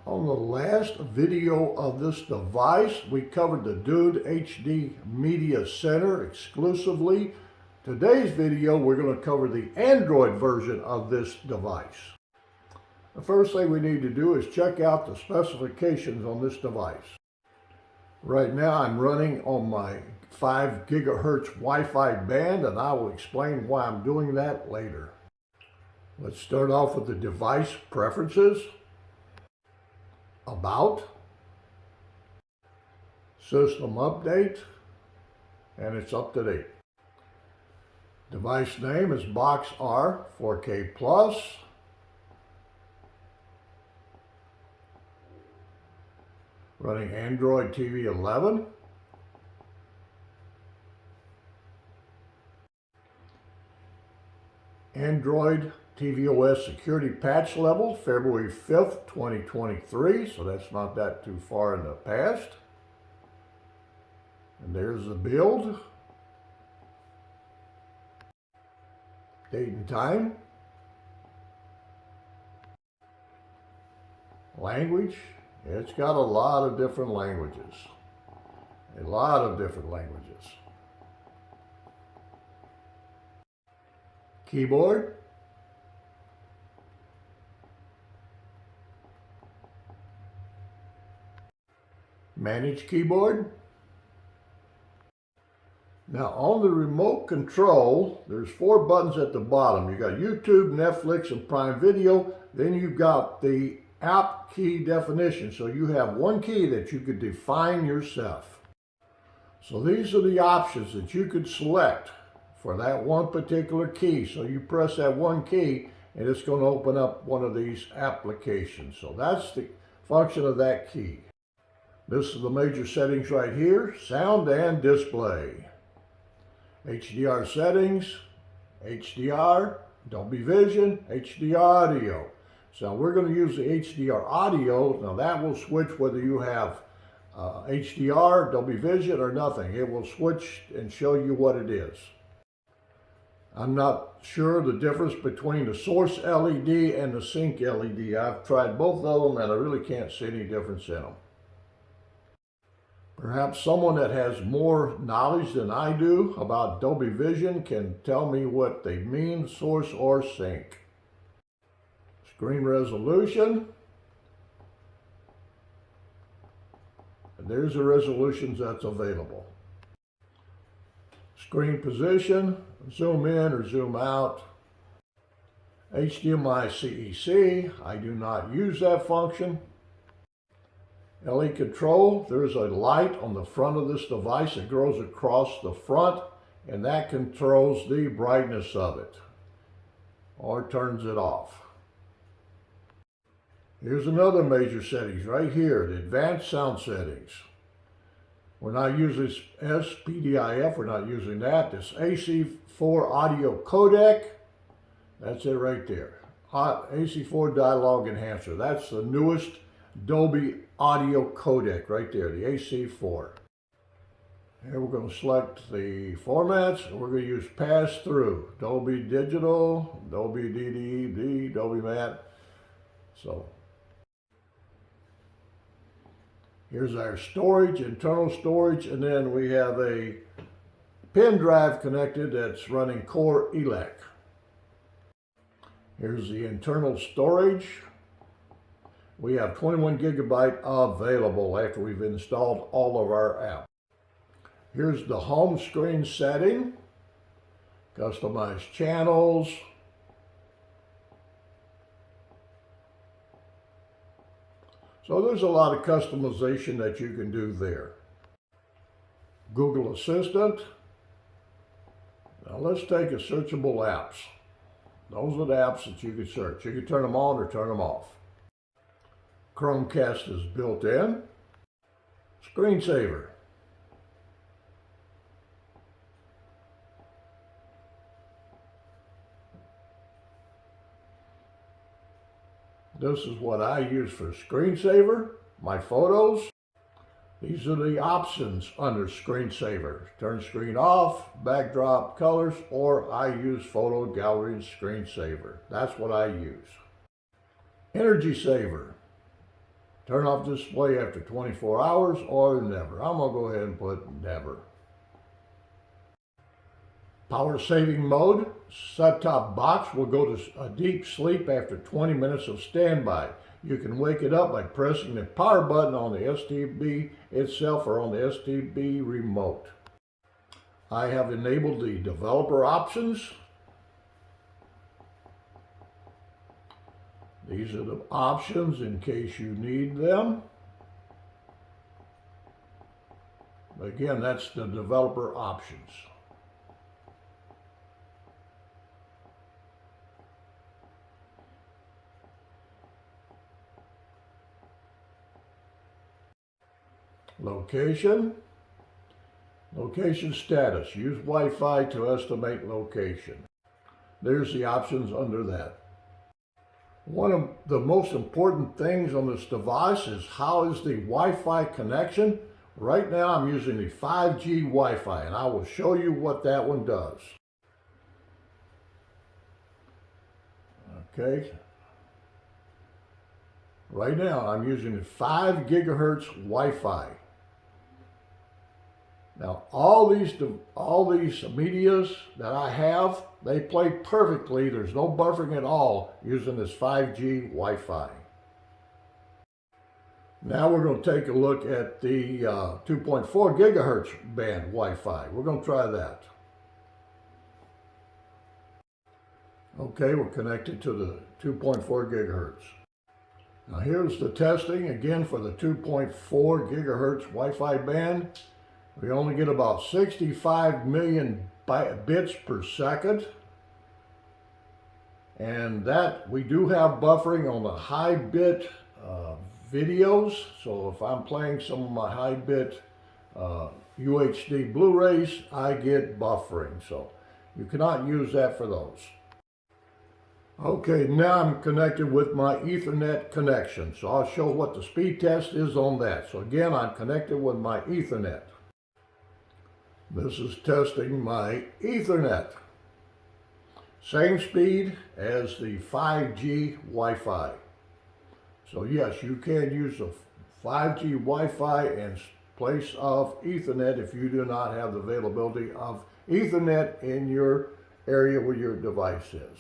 On the last video of this device, we covered the Dune HD Media Center exclusively. Today's video, we're going to cover the Android version of this device. The first thing we need to do is check out the specifications on this device. Right now, I'm running on my 5 gigahertz Wi-Fi band, and I will explain why I'm doing that later. Let's start off with the device preferences. About, system update, and it's up to date. Device name is Box R 4K Plus. Running Android TV 11. Android tvOS security patch level, February 5th, 2023, so that's not that too far in the past. And there's the build. Date and time. Language. It's got a lot of different languages. Keyboard. Manage keyboard. Now on the remote control, there's 4 buttons at the bottom. You got YouTube, Netflix, and Prime Video. Then you've got the app key definition. So you have one key that you could define yourself. So these are the options that you could select for that one particular key. So you press that one key and it's going to open up one of these applications. So that's the function of that key. This is the major settings right here, sound and display. HDR settings, HDR, Dolby Vision, HDR audio. So we're going to use the HDR audio. Now that will switch whether you have HDR, Dolby Vision, or nothing. It will switch and show you what it is. I'm not sure the difference between the source LED and the sync LED. I've tried both of them and I really can't see any difference in them. Perhaps someone that has more knowledge than I do about Dolby Vision can tell me what they mean, source or sync. Screen resolution. And there's the resolutions that's available. Screen position, zoom in or zoom out. HDMI CEC, I do not use that function. LED control, there's a light on the front of this device that goes across the front, and that controls the brightness of it or turns it off. Here's another major settings right here, the advanced sound settings. We're not using SPDIF, we're not using that. This AC4 audio codec, that's it right there. AC4 dialogue enhancer, that's the newest Dolby audio codec right there, the AC4. And we're going to select the formats, and we're going to use pass-through, Dolby Digital, Dolby DDD, Dolby Mat. So here's our storage, internal storage, and then we have a pen drive connected that's running Core ELAC. Here's the internal storage. We have 21 gigabyte available after we've installed all of our apps. Here's the home screen setting, customize channels. So there's a lot of customization that you can do there. Google Assistant. Now let's take a searchable apps. Those are the apps that you can search. You can turn them on or turn them off. Chromecast is built in. Screensaver. This is what I use for screensaver, my photos. These are the options under screensaver. Turn screen off, backdrop colors, or I use photo gallery and screensaver. That's what I use. Energy saver. Turn off display after 24 hours or never. I'm going to go ahead and put never. Power saving mode. Set-top box will go to a deep sleep after 20 minutes of standby. You can wake it up by pressing the power button on the STB itself or on the STB remote. I have enabled the developer options. These are the options in case you need them. Again, that's the developer options. Location. Location status. Use Wi-Fi to estimate location. There's the options under that. One of the most important things on this device is how is the Wi-Fi connection. Right now I'm using the 5G Wi-Fi and I will show you what that one does. Okay. Right now I'm using the 5 gigahertz Wi-Fi. Now all these medias that I have, they play perfectly. There's no buffering at all using this 5G Wi-Fi. Now we're going to take a look at the 2.4 gigahertz band Wi-Fi. We're going to try that. Okay, we're connected to the 2.4 gigahertz. Now here's the testing again for the 2.4 gigahertz Wi-Fi band. We only get about 65 million bits per second. And that we do have buffering on the high bit videos. So if I'm playing some of my high bit UHD Blu-rays, I get buffering. So you cannot use that for those. Okay, now I'm connected with my Ethernet connection. So I'll show what the speed test is on that. So again, I'm connected with my Ethernet. This is testing my Ethernet. Same speed as the 5G Wi-Fi. So yes, you can use a 5G Wi-Fi in place of Ethernet if you do not have the availability of Ethernet in your area where your device is.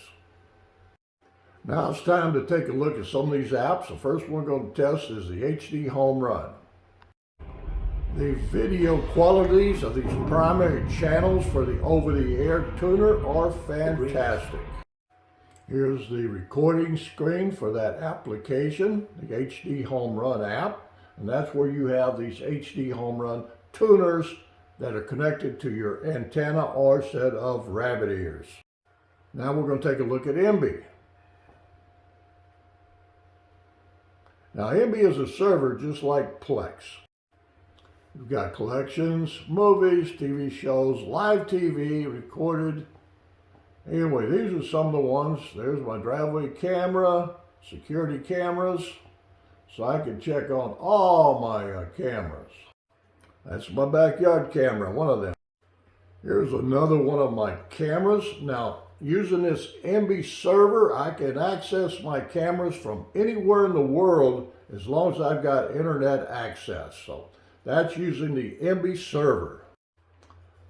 Now it's time to take a look at some of these apps. The first one we're going to test is the HD Home Run. The video qualities of these primary channels for the over-the-air tuner are fantastic. Here's the recording screen for that application, the HD Home Run app. And that's where you have these HD Home Run tuners that are connected to your antenna or set of rabbit ears. Now we're going to take a look at MB. Now MB is a server just like Plex. We've got collections, movies, TV shows, live TV, recorded. Anyway, these are some of the ones. There's my driveway camera, security cameras, so I can check on all my cameras. That's my backyard camera, one of them. Here's another one of my cameras. Now, using this MB server, I can access my cameras from anywhere in the world as long as I've got internet access. So that's using the MB server.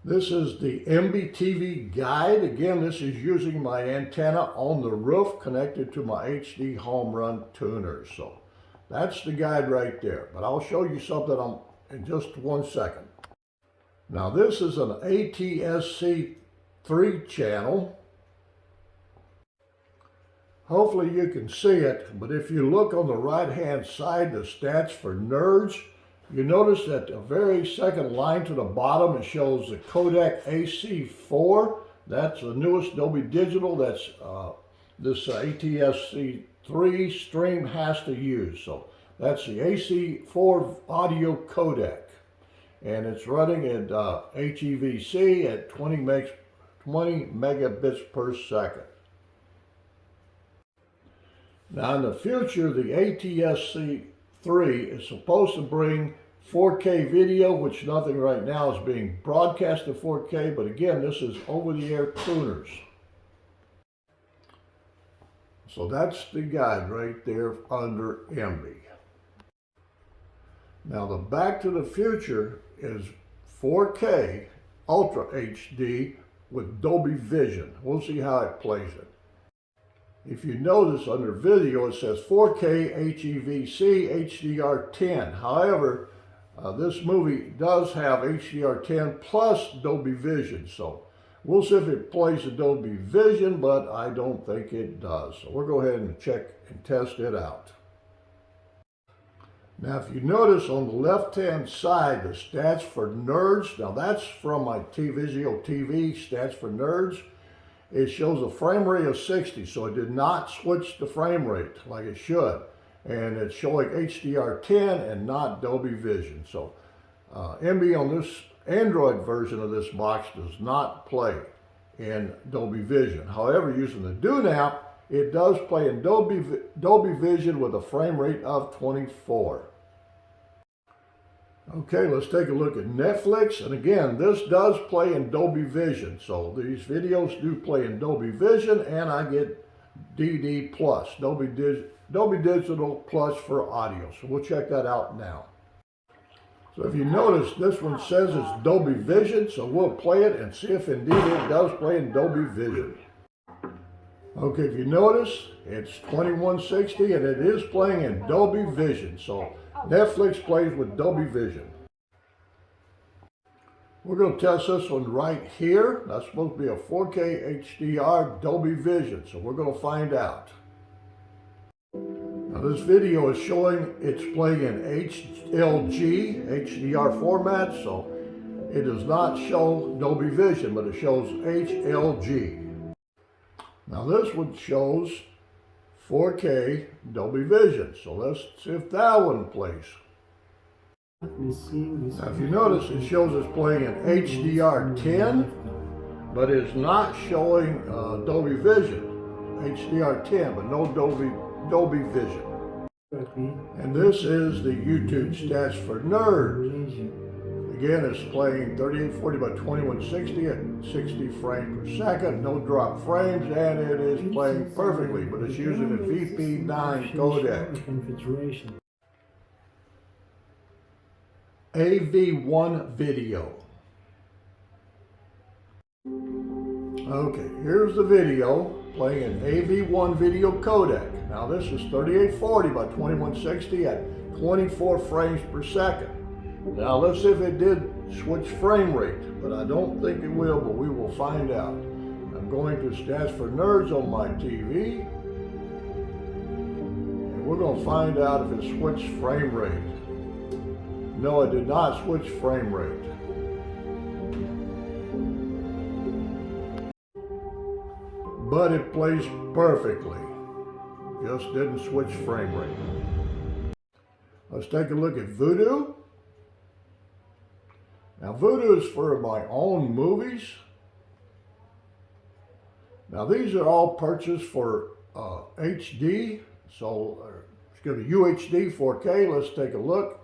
This is the MB TV guide. Again, this is using my antenna on the roof connected to my HD Home Run tuner. So that's the guide right there. But I'll show you something in just 1 second. Now this is an ATSC3 channel. Hopefully you can see it, but if you look on the right-hand side, the stats for nerds, you notice that the very second line to the bottom, it shows the codec AC4. That's the newest Dolby Digital that's this ATSC3 stream has to use. So that's the AC4 audio codec. And it's running at HEVC at 20 megabits per second. Now in the future, the ATSC3 is supposed to bring 4K video, which nothing right now is being broadcast to 4K, but again, this is over-the-air tuners. So that's the guide right there under MB. Now the Back to the Future is 4K Ultra HD with Dolby Vision. We'll see how it plays it. If you notice under video it says 4K HEVC HDR10. However, this movie does have HDR10 plus Dolby Vision, so we'll see if it plays the Dolby Vision, but I don't think it does. So we'll go ahead and check and test it out. Now, if you notice on the left-hand side, the stats for nerds, now that's from my Vizio TV, stats for nerds. It shows a frame rate of 60, so it did not switch the frame rate like it should. And it's showing HDR10 and not Dolby Vision. So MB on this Android version of this box does not play in Dolby Vision. However, using the Dune app, it does play in Dolby Vision with a frame rate of 24. Okay, let's take a look at Netflix. And again, this does play in Dolby Vision. So these videos do play in Dolby Vision, and I get DD Plus, Dolby Digital Plus for audio. So we'll check that out now. So if you notice, this one says it's Dolby Vision, so we'll play it and see if indeed it does play in Dolby Vision. Okay, if you notice, it's 2160 and it is playing in Dolby Vision. So Netflix plays with Dolby Vision. We're going to test this one right here. That's supposed to be a 4K HDR Dolby Vision, so we're going to find out. Now this video is showing it's playing in HLG, HDR format, so it does not show Dolby Vision, but it shows HLG. Now this one shows 4K Dolby Vision, so let's see if that one plays. Now if you notice, it shows it's playing in HDR10, but it's not showing Dolby Vision. HDR10, but no Dolby Vision. And this is the YouTube stats for nerds. Again, it's playing 3840 by 2160 at 60 frames per second, no drop frames, and it is playing perfectly, but it's using a VP9 codec. AV1 video. Okay, here's the video playing an AV1 video codec. Now this is 3840 by 2160 at 24 frames per second. Now let's see if it did switch frame rate, but I don't think it will, but we will find out. I'm going to Stats for Nerds on my TV, and we're going to find out if it switched frame rate. No, it did not switch frame rate. But it plays perfectly. Just didn't switch frame rate. Let's take a look at Vudu. Now Vudu is for my own movies. Now these are all purchased for HD, so it's going to UHD 4K. Let's take a look.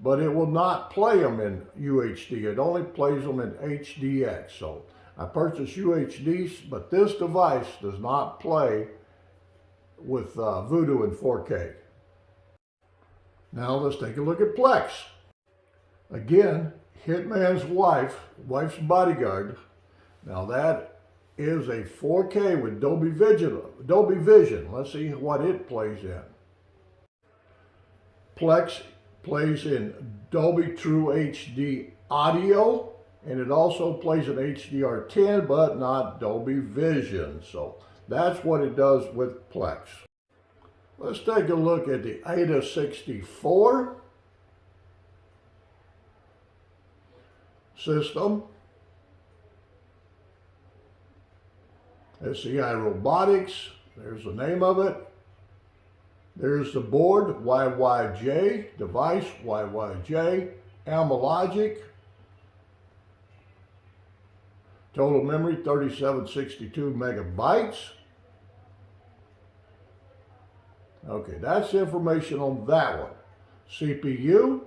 But it will not play them in UHD. It only plays them in HDX. So I purchased UHDs, but this device does not play with Vudu in 4K. Now let's take a look at Plex. Again, Hitman's wife's bodyguard. Now that is a 4K with Dolby Vision. Let's see what it plays in. Plex plays in Dolby True HD audio, and it also plays in HDR10, but not Dolby Vision. So that's what it does with Plex. Let's take a look at the AIDA 64 system. SCI Robotics, there's the name of it. There's the board, YYJ, device, YYJ, Amalogic. Total memory, 3762 megabytes. Okay, that's information on that one. CPU,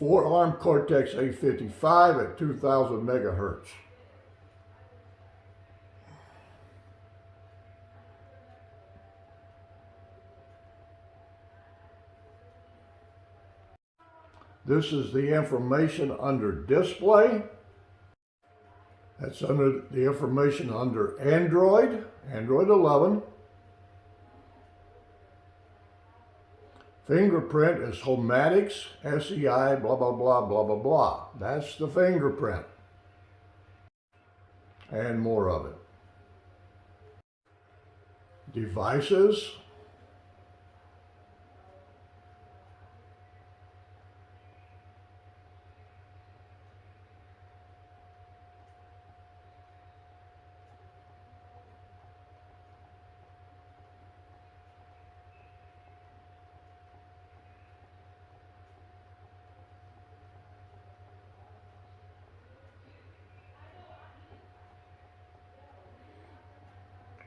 4-ARM Cortex A55 at 2000 megahertz. This is the information under display. That's under the information under Android 11. Fingerprint is Homatics, SEI, blah, blah, blah, blah, blah, blah. That's the fingerprint. And more of it. Devices.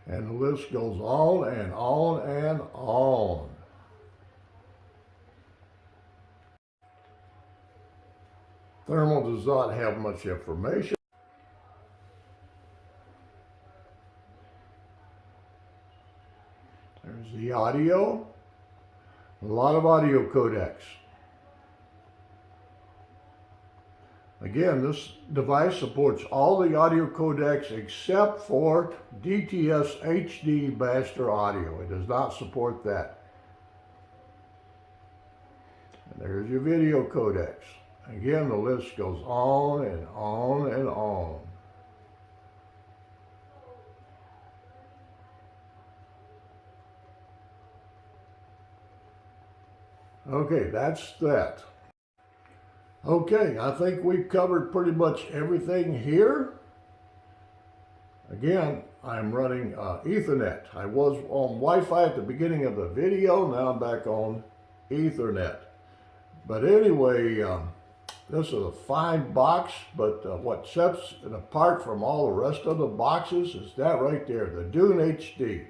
And the list goes on and on and on. Thermal does not have much information. There's the audio. A lot of audio codecs. Again, this device supports all the audio codecs except for DTS HD master audio. It does not support that. And there's your video codecs. Again, the list goes on and on and on. Okay, that's that. Okay, I think we've covered pretty much everything here. Again, I'm running Ethernet. I was on Wi-Fi at the beginning of the video. Now I'm back on Ethernet. But anyway, this is a fine box, but what sets it apart from all the rest of the boxes is that right there, the Dune HD.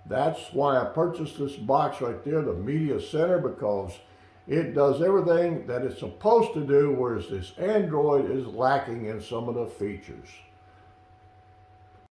That's why I purchased this box right there, the Media Center, because it does everything that it's supposed to do, whereas this Android is lacking in some of the features.